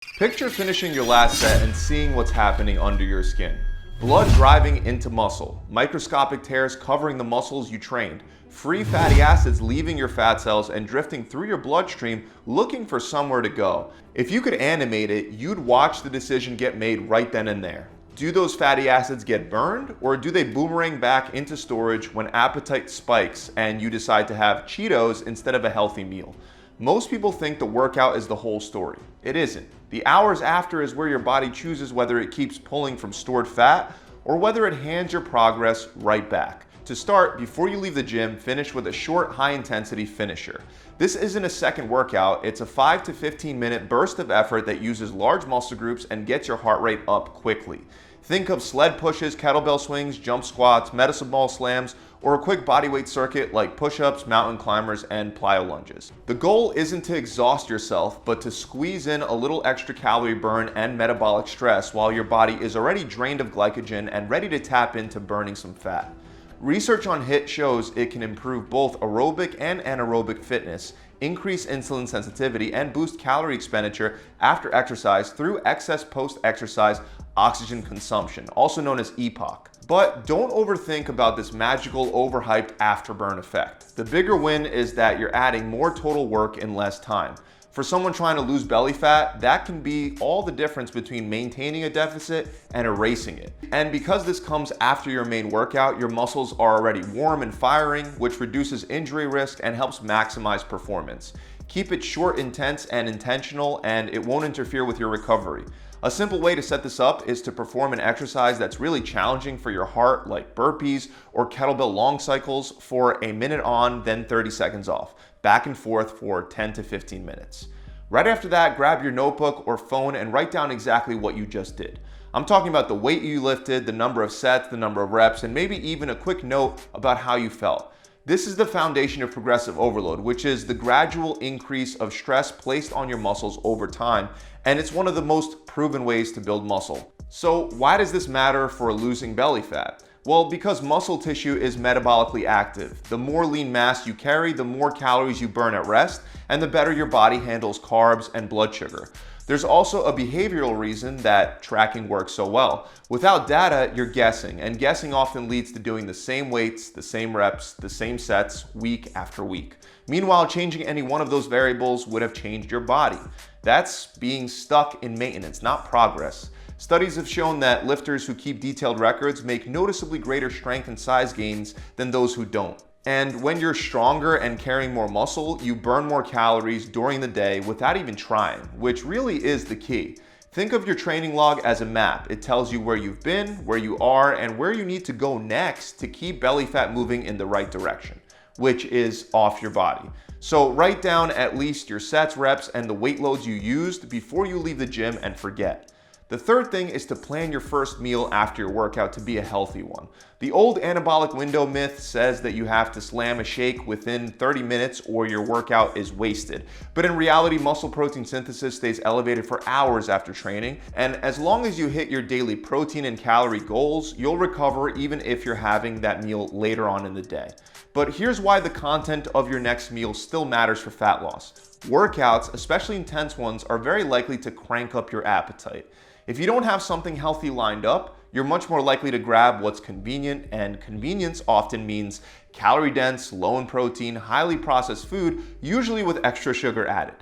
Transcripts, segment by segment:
Picture finishing your last set and seeing what's happening under your skin. Blood driving into muscle, microscopic tears covering the muscles you trained, free fatty acids leaving your fat cells and drifting through your bloodstream looking for somewhere to go. If you could animate it, you'd watch the decision get made right then and there. Do those fatty acids get burned, or do they boomerang back into storage when appetite spikes and you decide to have Cheetos instead of a healthy meal? Most people think the workout is the whole story. It isn't. The hours after is where your body chooses whether it keeps pulling from stored fat or whether it hands your progress right back. To start, before you leave the gym, finish with a short, high-intensity finisher. This isn't a second workout, it's a 5 to 15 minute burst of effort that uses large muscle groups and gets your heart rate up quickly. Think of sled pushes, kettlebell swings, jump squats, medicine ball slams, or a quick bodyweight circuit like push-ups, mountain climbers, and plyo lunges. The goal isn't to exhaust yourself, but to squeeze in a little extra calorie burn and metabolic stress while your body is already drained of glycogen and ready to tap into burning some fat. Research on HIIT shows it can improve both aerobic and anaerobic fitness, increase insulin sensitivity, and boost calorie expenditure after exercise through excess post-exercise oxygen consumption, also known as EPOC. But don't overthink about this magical, overhyped afterburn effect. The bigger win is that you're adding more total work in less time. For someone trying to lose belly fat, that can be all the difference between maintaining a deficit and erasing it. And because this comes after your main workout, your muscles are already warm and firing, which reduces injury risk and helps maximize performance. Keep it short, intense, and intentional, and it won't interfere with your recovery. A simple way to set this up is to perform an exercise that's really challenging for your heart, like burpees or kettlebell long cycles, for a minute on, then 30 seconds off, back and forth for 10 to 15 minutes. Right after that, grab your notebook or phone and write down exactly what you just did. I'm talking about the weight you lifted, the number of sets, the number of reps, and maybe even a quick note about how you felt. This is the foundation of progressive overload, which is the gradual increase of stress placed on your muscles over time, and it's one of the most proven ways to build muscle. So why does this matter for losing belly fat? Well, because muscle tissue is metabolically active. The more lean mass you carry, the more calories you burn at rest, and the better your body handles carbs and blood sugar. There's also a behavioral reason that tracking works so well. Without data, you're guessing, and guessing often leads to doing the same weights, the same reps, the same sets, week after week. Meanwhile, changing any one of those variables would have changed your body. That's being stuck in maintenance, not progress. Studies have shown that lifters who keep detailed records make noticeably greater strength and size gains than those who don't. And when you're stronger and carrying more muscle, you burn more calories during the day without even trying, which really is the key. Think of your training log as a map. It tells you where you've been, where you are, and where you need to go next to keep belly fat moving in the right direction, which is off your body. So write down at least your sets, reps, and the weight loads you used before you leave the gym and forget. The third thing is to plan your first meal after your workout to be a healthy one. The old anabolic window myth says that you have to slam a shake within 30 minutes or your workout is wasted. But in reality, muscle protein synthesis stays elevated for hours after training, and as long as you hit your daily protein and calorie goals, you'll recover even if you're having that meal later on in the day. But here's why the content of your next meal still matters for fat loss. Workouts, especially intense ones, are very likely to crank up your appetite. If you don't have something healthy lined up, you're much more likely to grab what's convenient, and convenience often means calorie-dense, low in protein, highly processed food, usually with extra sugar added.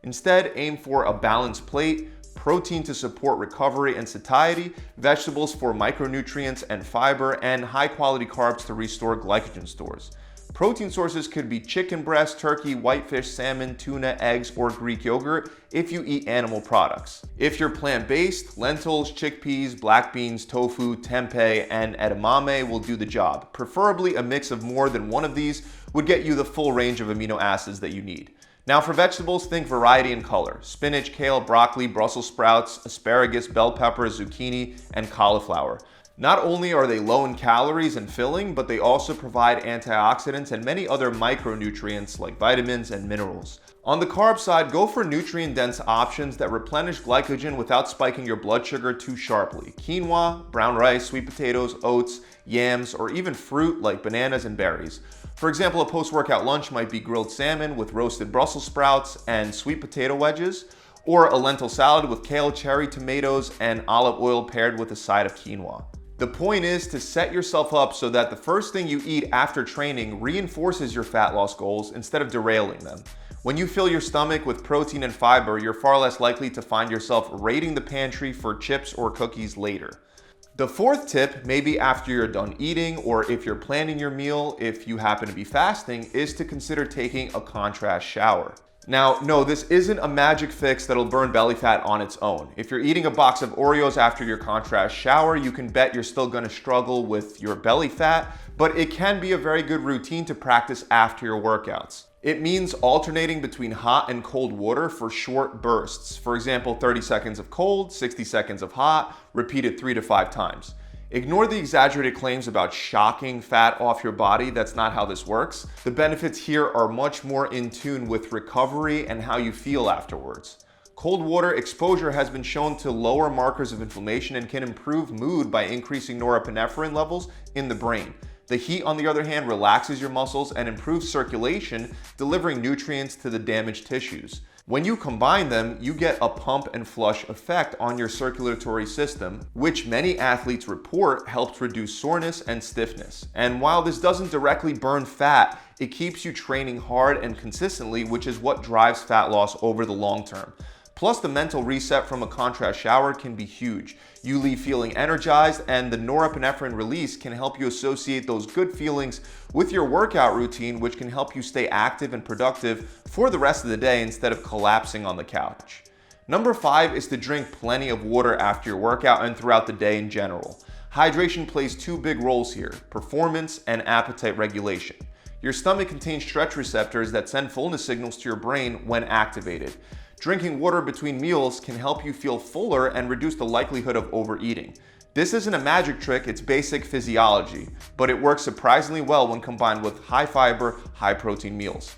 Instead, aim for a balanced plate, protein to support recovery and satiety, vegetables for micronutrients and fiber, and high-quality carbs to restore glycogen stores. Protein sources could be chicken breast, turkey, whitefish, salmon, tuna, eggs, or Greek yogurt if you eat animal products. If you're plant-based, lentils, chickpeas, black beans, tofu, tempeh, and edamame will do the job. Preferably a mix of more than one of these would get you the full range of amino acids that you need. Now for vegetables, think variety and color. Spinach, kale, broccoli, Brussels sprouts, asparagus, bell peppers, zucchini, and cauliflower. Not only are they low in calories and filling, but they also provide antioxidants and many other micronutrients like vitamins and minerals. On the carb side, go for nutrient-dense options that replenish glycogen without spiking your blood sugar too sharply. Quinoa, brown rice, sweet potatoes, oats, yams, or even fruit like bananas and berries. For example, a post-workout lunch might be grilled salmon with roasted Brussels sprouts and sweet potato wedges, or a lentil salad with kale, cherry tomatoes, and olive oil paired with a side of quinoa. The point is to set yourself up so that the first thing you eat after training reinforces your fat loss goals instead of derailing them. When you fill your stomach with protein and fiber, you're far less likely to find yourself raiding the pantry for chips or cookies later. The fourth tip, maybe after you're done eating or if you're planning your meal, if you happen to be fasting, is to consider taking a contrast shower. Now, no, this isn't a magic fix that'll burn belly fat on its own. If you're eating a box of Oreos after your contrast shower, you can bet you're still gonna struggle with your belly fat, but it can be a very good routine to practice after your workouts. It means alternating between hot and cold water for short bursts. For example, 30 seconds of cold, 60 seconds of hot, repeated 3 to 5 times. Ignore the exaggerated claims about shocking fat off your body. That's not how this works. The benefits here are much more in tune with recovery and how you feel afterwards. Cold water exposure has been shown to lower markers of inflammation and can improve mood by increasing norepinephrine levels in the brain. The heat, on the other hand, relaxes your muscles and improves circulation, delivering nutrients to the damaged tissues. When you combine them, you get a pump and flush effect on your circulatory system, which many athletes report helps reduce soreness and stiffness. And while this doesn't directly burn fat, it keeps you training hard and consistently, which is what drives fat loss over the long term. Plus, the mental reset from a contrast shower can be huge. You leave feeling energized, and the norepinephrine release can help you associate those good feelings with your workout routine, which can help you stay active and productive for the rest of the day instead of collapsing on the couch. Number 5 is to drink plenty of water after your workout and throughout the day in general. Hydration plays 2 big roles here: performance and appetite regulation. Your stomach contains stretch receptors that send fullness signals to your brain when activated. Drinking water between meals can help you feel fuller and reduce the likelihood of overeating. This isn't a magic trick, it's basic physiology, but it works surprisingly well when combined with high fiber, high protein meals.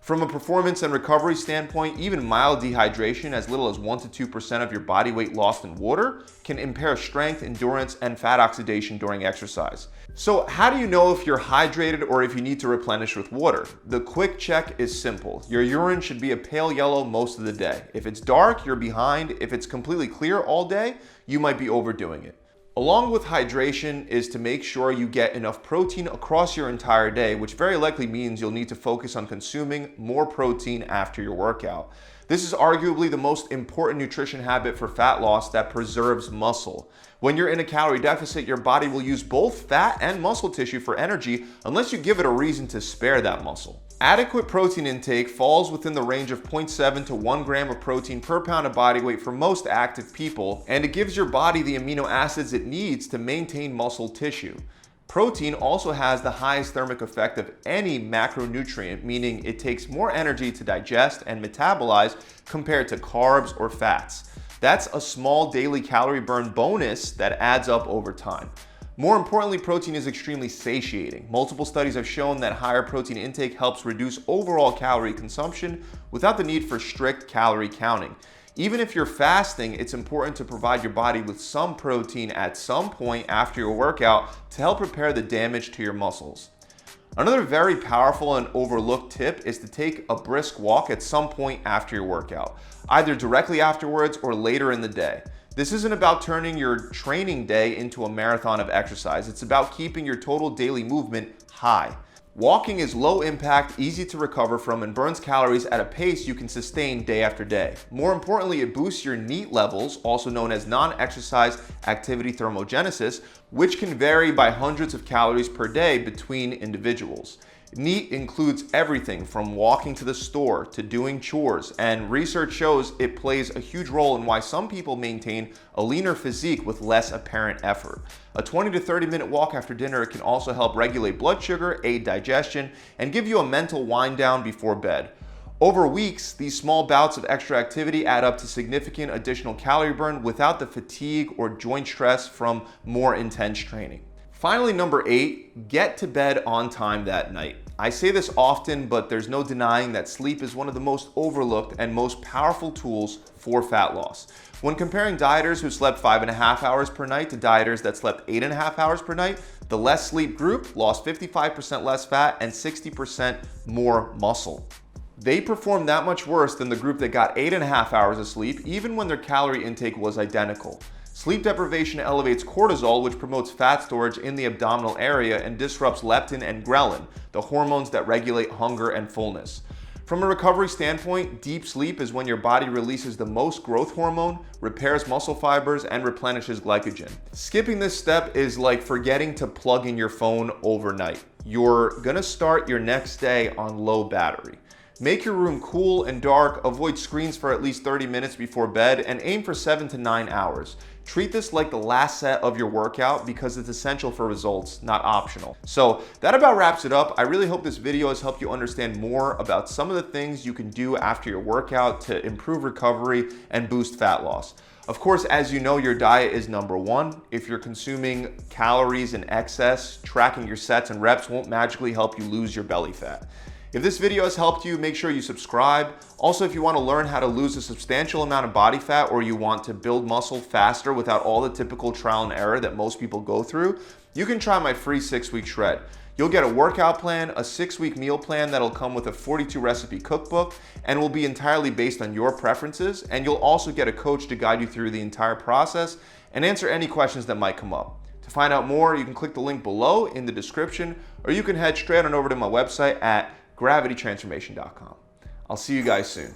From a performance and recovery standpoint, even mild dehydration, as little as 1 to 2% of your body weight lost in water, can impair strength, endurance, and fat oxidation during exercise. So how do you know if you're hydrated or if you need to replenish with water? The quick check is simple. Your urine should be a pale yellow most of the day. If it's dark, you're behind. If it's completely clear all day, you might be overdoing it. Along with hydration is to make sure you get enough protein across your entire day, which very likely means you'll need to focus on consuming more protein after your workout. This is arguably the most important nutrition habit for fat loss that preserves muscle. When you're in a calorie deficit, your body will use both fat and muscle tissue for energy unless you give it a reason to spare that muscle. Adequate protein intake falls within the range of 0.7 to 1 gram of protein per pound of body weight for most active people, and it gives your body the amino acids it needs to maintain muscle tissue. Protein also has the highest thermic effect of any macronutrient, meaning it takes more energy to digest and metabolize compared to carbs or fats. That's a small daily calorie burn bonus that adds up over time. More importantly, protein is extremely satiating. Multiple studies have shown that higher protein intake helps reduce overall calorie consumption without the need for strict calorie counting. Even if you're fasting, it's important to provide your body with some protein at some point after your workout to help repair the damage to your muscles. Another very powerful and overlooked tip is to take a brisk walk at some point after your workout, either directly afterwards or later in the day. This isn't about turning your training day into a marathon of exercise. It's about keeping your total daily movement high. Walking is low impact, easy to recover from, and burns calories at a pace you can sustain day after day. More importantly, it boosts your NEAT levels, also known as non-exercise activity thermogenesis, which can vary by hundreds of calories per day between individuals. NEAT includes everything from walking to the store to doing chores, and research shows it plays a huge role in why some people maintain a leaner physique with less apparent effort. A 20 to 30 minute walk after dinner can also help regulate blood sugar, aid digestion, and give you a mental wind down before bed. Over weeks, these small bouts of extra activity add up to significant additional calorie burn without the fatigue or joint stress from more intense training. Finally, number 8, get to bed on time that night. I say this often, but there's no denying that sleep is one of the most overlooked and most powerful tools for fat loss. When comparing dieters who slept 5.5 hours per night to dieters that slept 8.5 hours per night, the less sleep group lost 55% less fat and 60% more muscle. They performed that much worse than the group that got 8.5 hours of sleep, even when their calorie intake was identical. Sleep deprivation elevates cortisol, which promotes fat storage in the abdominal area and disrupts leptin and ghrelin, the hormones that regulate hunger and fullness. From a recovery standpoint, deep sleep is when your body releases the most growth hormone, repairs muscle fibers, and replenishes glycogen. Skipping this step is like forgetting to plug in your phone overnight. You're gonna start your next day on low battery. Make your room cool and dark, avoid screens for at least 30 minutes before bed, and aim for 7 to 9 hours. Treat this like the last set of your workout because it's essential for results, not optional. So that about wraps it up. I really hope this video has helped you understand more about some of the things you can do after your workout to improve recovery and boost fat loss. Of course, as you know, your diet is number one. If you're consuming calories in excess, tracking your sets and reps won't magically help you lose your belly fat. If this video has helped you, make sure you subscribe. Also, if you want to learn how to lose a substantial amount of body fat or you want to build muscle faster without all the typical trial and error that most people go through, you can try my free 6-week shred. You'll get a workout plan, a 6-week meal plan that'll come with a 42 recipe cookbook and will be entirely based on your preferences. And you'll also get a coach to guide you through the entire process and answer any questions that might come up. To find out more, you can click the link below in the description, or you can head straight on over to my website at gravitytransformation.com. I'll see you guys soon.